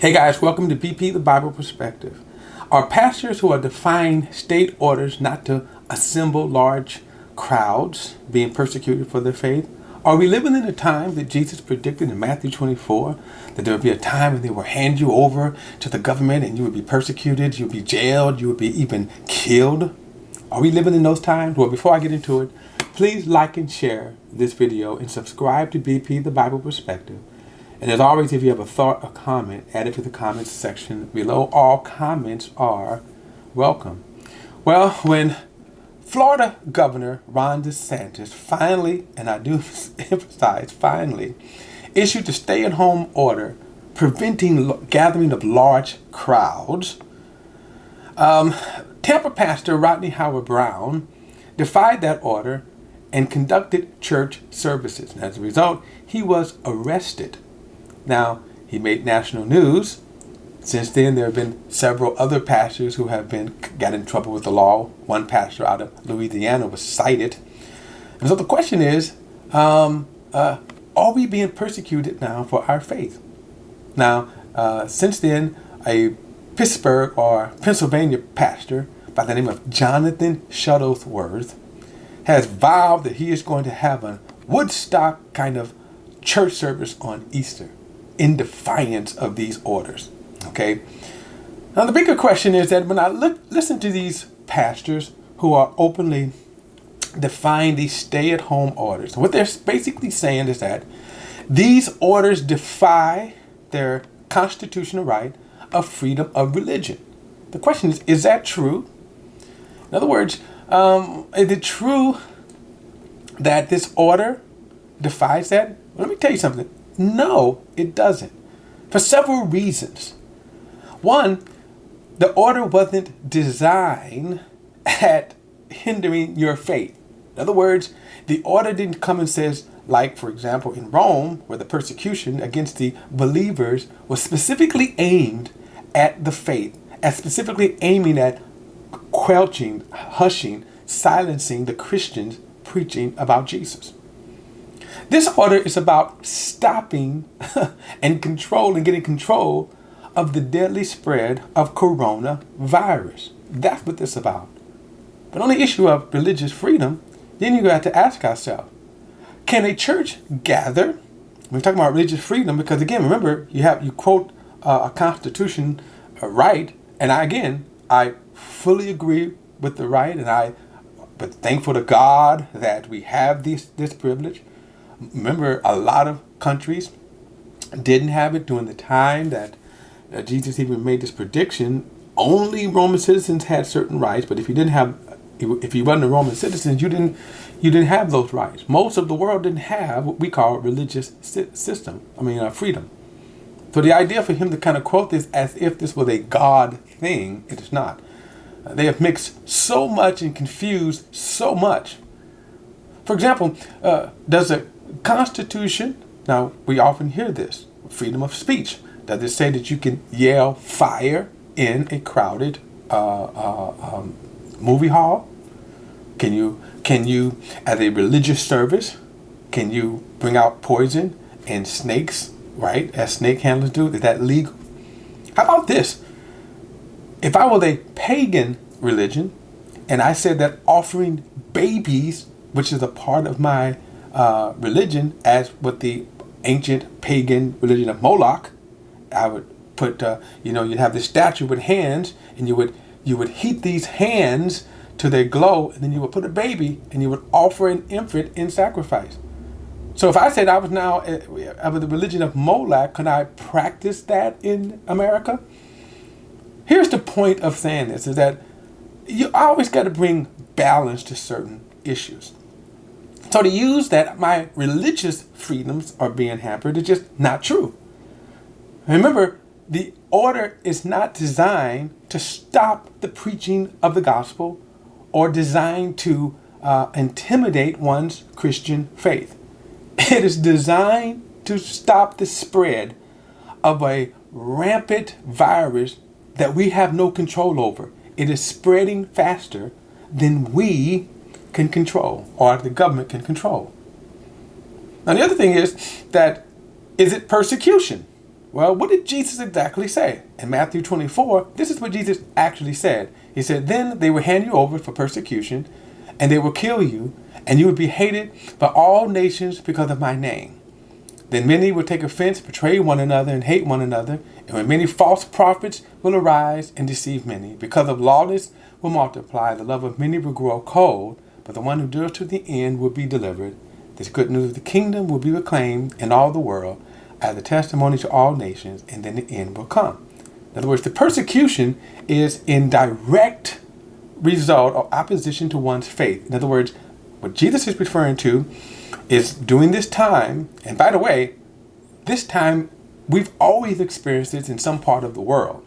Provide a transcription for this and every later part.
Hey guys, welcome to BP the Bible Perspective. Are pastors who are defying state orders not to assemble large crowds being persecuted for their faith? Are we living in a time that Jesus predicted in Matthew 24 that there would be a time when they will hand you over to the government and you would be persecuted, you would be jailed, you would be even killed? Are we living in those times? Well, before I get into it, please like and share this video and subscribe to BP the Bible Perspective. And as always, if you have a thought or comment, add it to the comments section below. All comments are welcome. Well, when Florida Governor Ron DeSantis finally, and I do emphasize finally, issued the stay-at-home order preventing gathering of large crowds, Tampa pastor Rodney Howard-Browne defied that order and conducted church services. And as a result, he was arrested. Now, he made national news. Since then, there have been several other pastors who have got in trouble with the law. One pastor out of Louisiana was cited. And so the question is, are we being persecuted now for our faith? Now, since then, a Pittsburgh or Pennsylvania pastor by the name of Jonathan Shuttlesworth has vowed that he is going to have a Woodstock kind of church service on Easter, in defiance of these orders. Okay. Now the bigger question is that when I listen to these pastors who are openly defying these stay-at-home orders, what they're basically saying is that these orders defy their constitutional right of freedom of religion. The question is that true? In other words, is it true that this order defies that? Well, let me tell you something. No, it doesn't. For several reasons. One, the order wasn't designed at hindering your faith. In other words, the order didn't come and says, like, for example, in Rome, where the persecution against the believers was specifically aimed at the faith, as specifically aiming at quelching, hushing, silencing the Christians preaching about Jesus. This order is about stopping and getting control of the deadly spread of coronavirus. That's what this is about. But on the issue of religious freedom, then you have to ask ourselves, can a church gather? We're talking about religious freedom because, again, remember, you quote a constitution right, and I fully agree with the right, and but thankful to God that we have this privilege. Remember, a lot of countries didn't have it during the time that Jesus even made this prediction. Only Roman citizens had certain rights, but if you wasn't a Roman citizen, you didn't have those rights. Most of the world didn't have what we call religious freedom. So the idea for him to kind of quote this as if this was a God thing, it is not. They have mixed so much and confused so much. For example, does a Constitution, now we often hear this, freedom of speech. Does it say that you can yell fire in a crowded movie hall? Can you, at a religious service, can you bring out poison and snakes, right, as snake handlers do? Is that legal? How about this? If I was a pagan religion and I said that offering babies, which is a part of my religion, as with the ancient pagan religion of Moloch, I would put, you'd have this statue with hands, and you would heat these hands to their glow, and then you would put a baby, and you would offer an infant in sacrifice. So if I said I was now of the religion of Moloch, can I practice that in America? Here's the point of saying this, is that you always got to bring balance to certain issues. So to use that my religious freedoms are being hampered is just not true. Remember, the order is not designed to stop the preaching of the gospel or designed to intimidate one's Christian faith. It is designed to stop the spread of a rampant virus that we have no control over. It is spreading faster than we can control, or the government can control. Now the other thing is it persecution? Well, what did Jesus exactly say? In Matthew 24, this is what Jesus actually said. He said, then they will hand you over for persecution, and they will kill you, and you will be hated by all nations because of my name. Then many will take offense, betray one another, and hate one another. And when many false prophets will arise and deceive many, because of lawlessness will multiply, the love of many will grow cold, but the one who endures to the end will be delivered. This good news of the kingdom will be proclaimed in all the world as a testimony to all nations, and then the end will come. In other words, the persecution is in direct result of opposition to one's faith. In other words, what Jesus is referring to is during this time, and by the way, this time we've always experienced this in some part of the world,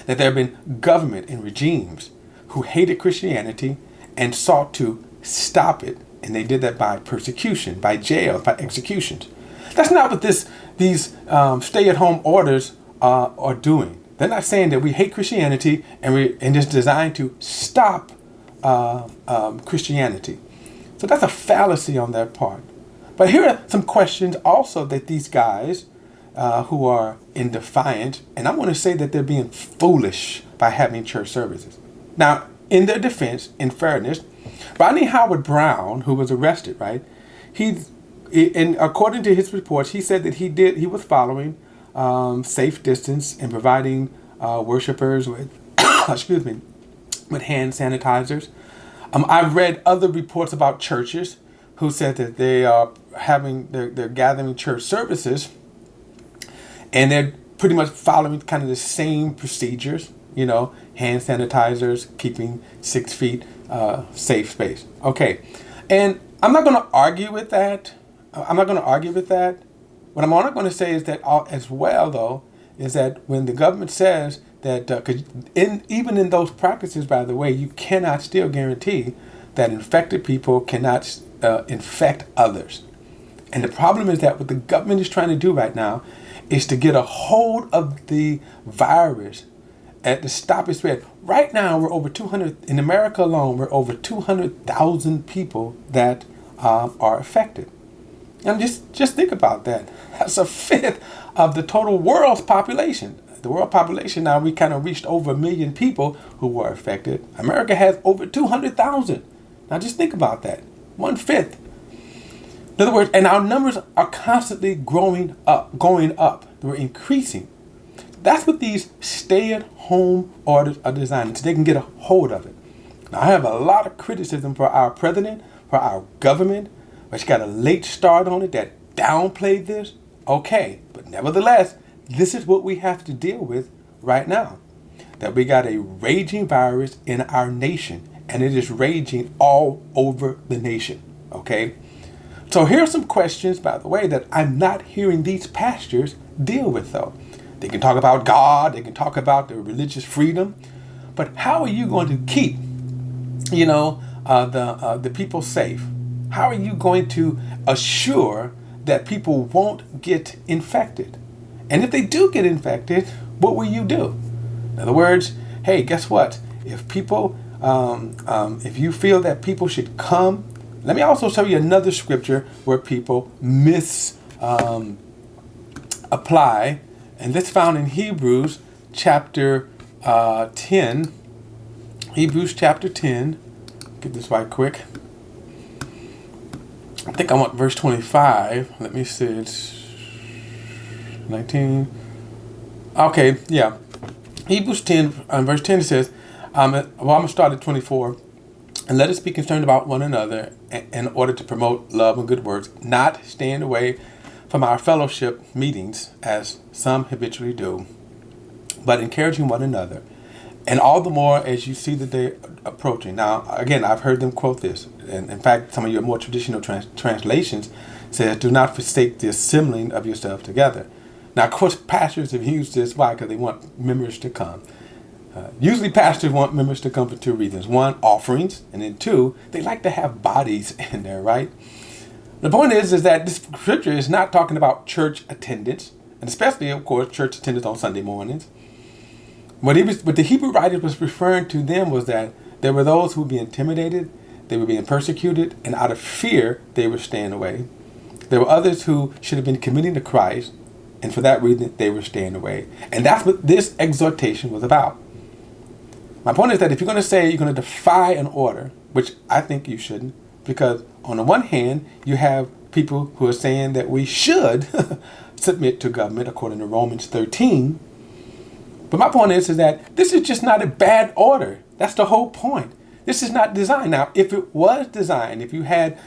that there have been government and regimes who hated Christianity and sought to stop it. And they did that by persecution, by jail, by executions. That's not what these stay-at-home orders are doing. They're not saying that we hate Christianity and it's designed to stop Christianity. So that's a fallacy on their part. But here are some questions also that these guys who are in defiance, and I want to say that they're being foolish by having church services. Now, in their defense, in fairness, Rodney Howard Brown, who was arrested, right? And according to his reports, he said that he was following safe distance and providing worshipers with, with hand sanitizers. I've read other reports about churches who said that they're gathering church services, and they're pretty much following kind of the same procedures, hand sanitizers, keeping 6 feet safe space. Okay, and I'm not going to argue with that. What I'm not going to say is that as well, though, is that when the government says that, even in those practices, by the way, you cannot still guarantee that infected people cannot infect others. And the problem is that what the government is trying to do right now is to get a hold of the virus and to stop its spread. Right now, we're over 200, in America alone, we're over 200,000 people that are affected. And just think about that. That's a fifth of the total world's population. The world population now, we kind of reached over 1 million people who were affected. America has over 200,000. Now just think about that. 1/5. In other words, and our numbers are constantly going up. They're increasing. That's what these stay-at-home orders are designed so they can get a hold of it. Now, I have a lot of criticism for our president, for our government, which got a late start on it, that downplayed this. Okay, but nevertheless, this is what we have to deal with right now. That we got a raging virus in our nation, and it is raging all over the nation. Okay? So here are some questions, by the way, that I'm not hearing these pastors deal with, though. They can talk about God, they can talk about their religious freedom, but how are you going to keep, the people safe? How are you going to assure that people won't get infected? And if they do get infected, what will you do? In other words, hey, guess what? If people, if you feel that people should come, let me also show you another scripture where people apply, and that's found in Hebrews chapter 10. Hebrews chapter 10. Get this right quick. I think I want verse 25. Let me see. It's 19. Okay, yeah. Hebrews 10, verse 10 says, I'm going to start at 24. And let us be concerned about one another in order to promote love and good works, not staying away from our fellowship meetings as some habitually do, but encouraging one another. And all the more as you see the day approaching. Now, again, I've heard them quote this. And in fact, some of your more traditional translations says, do not forsake the assembling of yourself together. Now, of course, pastors have used this. Why? Because they want members to come. Usually pastors want members to come for 2 reasons. 1, offerings. And then 2, they like to have bodies in there, right? The point is that this scripture is not talking about church attendance. And especially, of course, church attendance on Sunday mornings. What the Hebrew writer was referring to them was that there were those who would be intimidated, they were being persecuted, and out of fear, they were staying away. There were others who should have been committing to Christ, And for that reason, they were staying away. And that's what this exhortation was about. My point is that if you're going to say you're going to defy an order, which I think you shouldn't, because on the one hand, you have people who are saying that we should submit to government according to Romans 13. But my point is that this is just not a bad order. That's the whole point. This is not designed. Now, if it was designed, if you had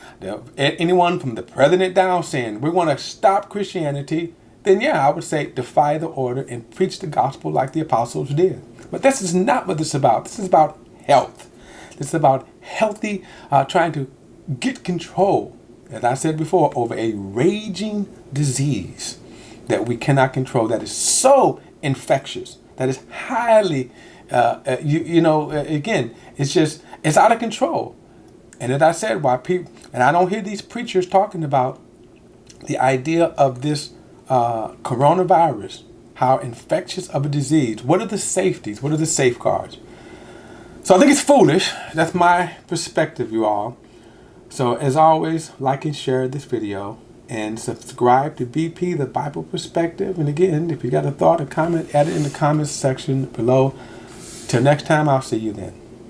anyone from the president down saying we want to stop Christianity, then yeah, I would say defy the order and preach the gospel like the apostles did. But this is not what this is about. This is about health. This is about healthy, trying to get control, as I said before, over a raging disease that we cannot control, that is so infectious, that is highly, again, it's out of control. And as I said, why people, and I don't hear these preachers talking about the idea of this coronavirus, how infectious of a disease. What are the safeties? What are the safeguards? So I think it's foolish. That's my perspective, you all. So as always, like and share this video and subscribe to BP, the Bible Perspective. And again, if you got a thought or comment, add it in the comments section below. Till next time, I'll see you then.